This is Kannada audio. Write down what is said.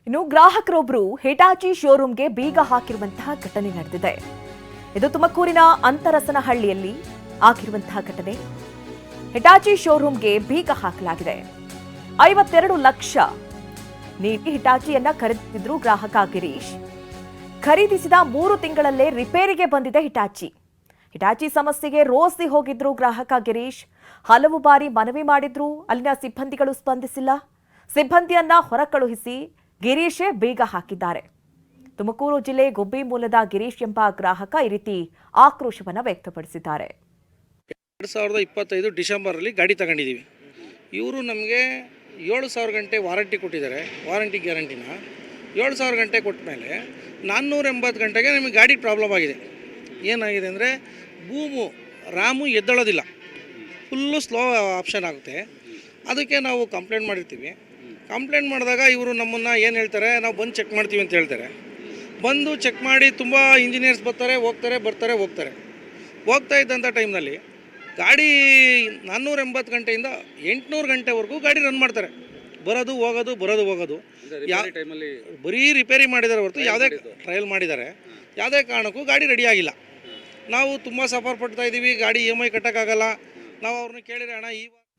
ಇನ್ನು ಗ್ರಾಹಕರೊಬ್ಬರು ಹಿಟಾಚಿ ಶೋರೂಮ್ಗೆ ಬೀಗ ಹಾಕಿರುವಂತಹ ಘಟನೆ ನಡೆದಿದೆ. ಇದು ತುಮಕೂರಿನ ಅಂತರಸನಹಳ್ಳಿಯಲ್ಲಿ ಆಗಿರುವಂತಹ ಘಟನೆ. ಹಿಟಾಚಿ ಶೋರೂಮ್ಗೆ ಬೀಗ ಹಾಕಲಾಗಿದೆ. 52 ಲಕ್ಷ ನೀಡಿ ಹಿಟಾಚಿಯನ್ನ ಖರೀದಿಸಿದ್ರು ಗ್ರಾಹಕ ಗಿರೀಶ್. ಖರೀದಿಸಿದ 3 ತಿಂಗಳಲ್ಲೇ ರಿಪೇರಿಗೆ ಬಂದಿದೆ ಹಿಟಾಚಿ. ಹಿಟಾಚಿ ಸಮಸ್ಯೆಗೆ ರೋಸಿ ಹೋಗಿದ್ರು ಗ್ರಾಹಕ ಗಿರೀಶ್. ಹಲವು ಬಾರಿ ಮನವಿ ಮಾಡಿದ್ರು, ಅಲ್ಲಿನ ಸಿಬ್ಬಂದಿಗಳು ಸ್ಪಂದಿಸಿಲ್ಲ. ಸಿಬ್ಬಂದಿಯನ್ನ ಹೊರಕಳುಹಿಸಿ ಗಿರೀಶೇ ಬೀಗ ಹಾಕಿದ್ದಾರೆ. ತುಮಕೂರು ಜಿಲ್ಲೆ ಗುಬ್ಬಿ ಮೂಲದ ಗಿರೀಶ್ ಎಂಬ ಗ್ರಾಹಕ ಈ ರೀತಿ ಆಕ್ರೋಶವನ್ನ ವ್ಯಕ್ತಪಡಿಸಿದ್ದಾರೆ. 2025 ಡಿಸೆಂಬರಲ್ಲಿ ಗಾಡಿ ತಗೊಂಡಿದ್ದೀವಿ. ಇವರು ನಮಗೆ 7,000 ಗಂಟೆ ವಾರಂಟಿ ಕೊಟ್ಟಿದ್ದಾರೆ. ವಾರಂಟಿ ಗ್ಯಾರಂಟಿನ 7,000 ಗಂಟೆ ಕೊಟ್ಟ ಮೇಲೆ 480 ಗಂಟೆಗೆ ನಮಗೆ ಗಾಡಿ ಪ್ರಾಬ್ಲಮ್ ಆಗಿದೆ. ಏನಾಗಿದೆ ಅಂದರೆ ಬೂಮು ರಾಮು ಎದ್ದೇಳೋದಿಲ್ಲ, ಫುಲ್ಲು ಸ್ಲೋ ಆಪ್ಷನ್ ಆಗುತ್ತೆ. ಅದಕ್ಕೆ ನಾವು ಕಂಪ್ಲೇಂಟ್ ಮಾಡಿರ್ತೀವಿ. ಕಂಪ್ಲೇಂಟ್ ಮಾಡಿದಾಗ ಇವರು ನಮ್ಮನ್ನು ಏನು ಹೇಳ್ತಾರೆ, ನಾವು ಬಂದು ಚೆಕ್ ಮಾಡ್ತೀವಿ ಅಂತ ಹೇಳ್ತಾರೆ. ಬಂದು ಚೆಕ್ ಮಾಡಿ ತುಂಬ ಇಂಜಿನಿಯರ್ಸ್ ಬರ್ತಾರೆ, ಹೋಗ್ತಾರೆ. ಹೋಗ್ತಾ ಇದ್ದಂಥ ಟೈಮ್ನಲ್ಲಿ ಗಾಡಿ 480 ಗಂಟೆಯಿಂದ 800 ಗಂಟೆವರೆಗೂ ಗಾಡಿ ರನ್ ಮಾಡ್ತಾರೆ. ಬರೋದು ಹೋಗೋದು ಬರೀ ರಿಪೇರಿ ಮಾಡಿದ್ದಾರೆ ಹೊರತು ಯಾವುದೇ ಟ್ರಯಲ್ ಮಾಡಿದ್ದಾರೆ. ಯಾವುದೇ ಕಾರಣಕ್ಕೂ ಗಾಡಿ ರೆಡಿ ಆಗಿಲ್ಲ. ನಾವು ತುಂಬ ಸಫರ್ ಪಡ್ತಾ ಇದ್ದೀವಿ. ಗಾಡಿ EMI ಕಟ್ಟೋಕ್ಕಾಗಲ್ಲ. ನಾವು ಅವ್ರನ್ನ ಕೇಳಿದ್ರೆ ಅಣ್ಣ